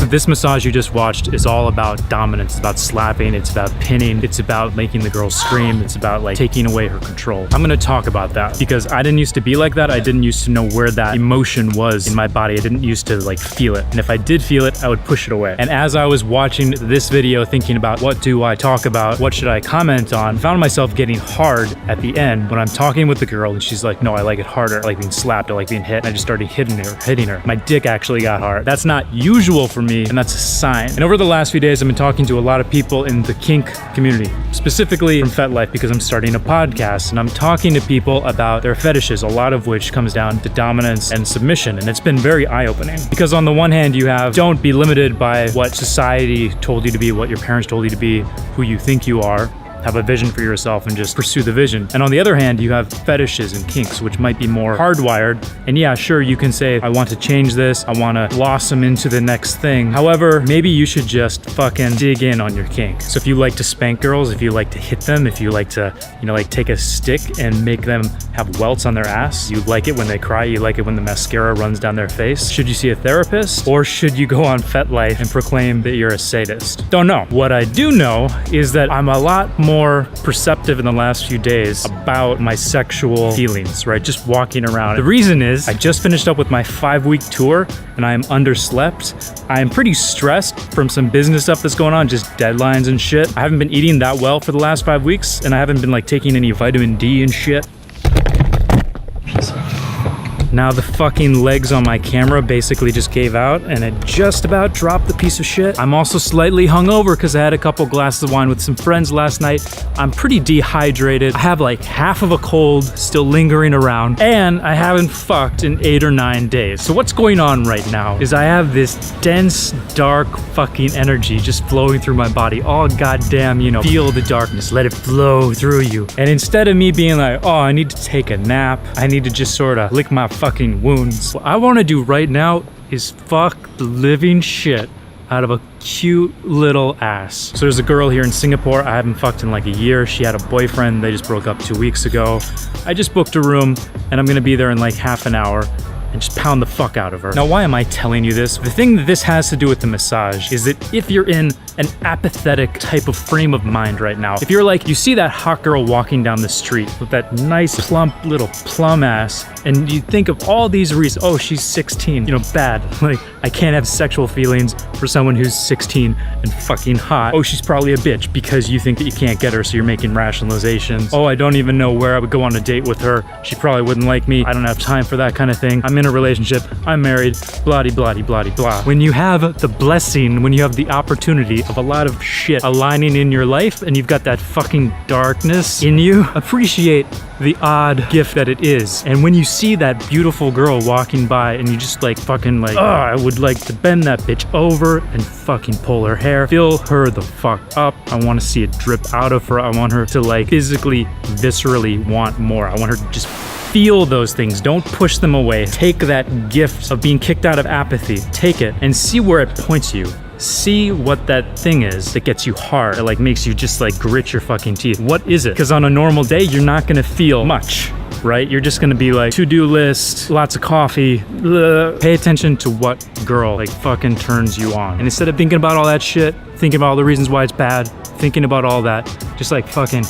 this massage you just watched is all about dominance. It's about slapping, it's about pinning, it's about making the girl scream, it's about like taking away her control. I'm gonna talk about that because I didn't used to be like that. I didn't used to know where that emotion was in my body. I didn't used to like feel it. And if I did feel it, I would push it away. And as I was watching this video, thinking about what do I talk about, what should I comment on, I found myself getting hard at the end when I'm talking with the girl and she's like, no, I like it harder. I like being slapped, I like being hit. And I just started hitting her. My dick actually got hard. That's not usual for me, and that's a sign. And over the last few days, I've been talking to a lot of people in the kink community, specifically from FetLife, because I'm starting a podcast and I'm talking to people about their fetishes, a lot of which comes down to dominance and submission. And it's been very eye-opening because on the one hand, you have don't be limited by what society told you to be, what your parents told you to be, who you think you are. Have a vision for yourself and just pursue the vision. And on the other hand, you have fetishes and kinks, which might be more hardwired. And yeah, sure, you can say, I want to change this. I want to blossom into the next thing. However, maybe you should just fucking dig in on your kink. So if you like to spank girls, if you like to hit them, if you like to, like take a stick and make them have welts on their ass, you like it when they cry, you like it when the mascara runs down their face. Should you see a therapist or should you go on FetLife and proclaim that you're a sadist? Don't know. What I do know is that I'm a lot more perceptive in the last few days about my sexual feelings, right? Just walking around. The reason is I just finished up with my 5-week tour and I am underslept. I am pretty stressed from some business stuff that's going on, just deadlines and shit. I haven't been eating that well for the last 5 weeks and I haven't been like taking any vitamin D and shit. Now the fucking legs on my camera basically just gave out and it just about dropped the piece of shit. I'm also slightly hungover because I had a couple glasses of wine with some friends last night. I'm pretty dehydrated. I have like half of a cold still lingering around and I haven't fucked in 8 or 9 days. So what's going on right now is I have this dense, dark fucking energy just flowing through my body. All goddamn, feel the darkness, let it flow through you. And instead of me being like, oh, I need to take a nap, I need to just sort of lick my fucking wounds. What I want to do right now is fuck the living shit out of a cute little ass. So there's a girl here in Singapore I haven't fucked in like a year. She had a boyfriend. They just broke up 2 weeks ago. I just booked a room and I'm gonna be there in like half an hour and just pound the fuck out of her. Now, why am I telling you this? The thing that this has to do with the massage is that if you're in an apathetic type of frame of mind right now, if you're like, you see that hot girl walking down the street with that nice plump little plum ass, and you think of all these reasons, oh, she's 16, bad. Like, I can't have sexual feelings for someone who's 16 and fucking hot. Oh, she's probably a bitch because you think that you can't get her, so you're making rationalizations. Oh, I don't even know where I would go on a date with her. She probably wouldn't like me. I don't have time for that kind of thing. I'm in a relationship, I'm married, blah-de-blah-de-blah-de-blah. When you have the blessing, when you have the opportunity of a lot of shit aligning in your life and you've got that fucking darkness in you, appreciate the odd gift that it is. And when you see that beautiful girl walking by and you just like fucking like, oh, I would like to bend that bitch over and fucking pull her hair, fill her the fuck up. I want to see it drip out of her. I want her to like physically, viscerally want more. I want her to just feel those things. Don't push them away. Take that gift of being kicked out of apathy. Take it and see where it points you. See what that thing is that gets you hard. It like makes you just like grit your fucking teeth. What is it? Because on a normal day, you're not gonna feel much, right? You're just gonna be like, to-do list, lots of coffee. Ugh. Pay attention to what girl like fucking turns you on. And instead of thinking about all that shit, thinking about all the reasons why it's bad, thinking about all that, just like fucking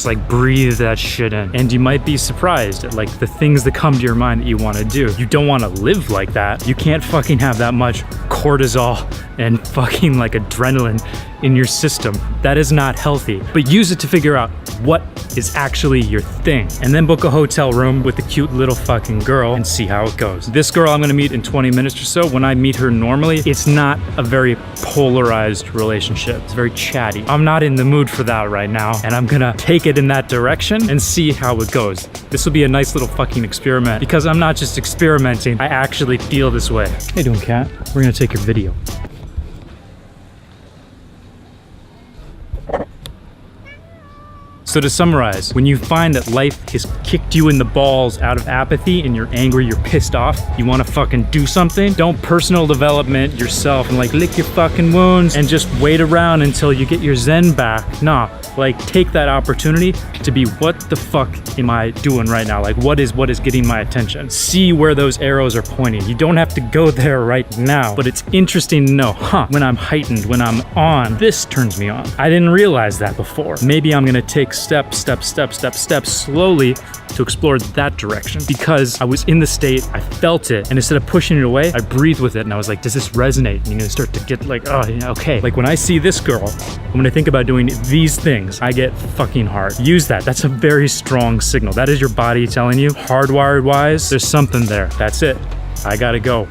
like breathe that shit in. And you might be surprised at like the things that come to your mind that you want to do. You don't want to live like that. You can't fucking have that much cortisol and fucking like adrenaline in your system. That is not healthy. But use it to figure out what is actually your thing. And then book a hotel room with a cute little fucking girl and see how it goes. This girl I'm gonna meet in 20 minutes or so. When I meet her normally, it's not a very polarized relationship. It's very chatty. I'm not in the mood for that right now, and I'm gonna take it in that direction and see how it goes. This will be a nice little fucking experiment because I'm not just experimenting, I actually feel this way. How you doing, cat? We're gonna take your video. So to summarize, when you find that life has kicked you in the balls out of apathy and you're angry, you're pissed off, you want to fucking do something, don't personal development yourself and like lick your fucking wounds and just wait around until you get your zen back. Nah, Like, take that opportunity to be, what the fuck am I doing right now? Like, what is getting my attention? See where those arrows are pointing. You don't have to go there right now, but it's interesting to know, when I'm heightened, when I'm on, this turns me on. I didn't realize that before. Maybe I'm gonna take step slowly to explore that direction, because I was in the state, I felt it, and instead of pushing it away, I breathed with it, and I was like, does this resonate? And you start to get like, oh, yeah, okay. Like when I see this girl, when I think about doing these things, I get fucking hard. Use that. That's a very strong signal. That is your body telling you, hardwired wise, there's something there. That's it. I gotta go.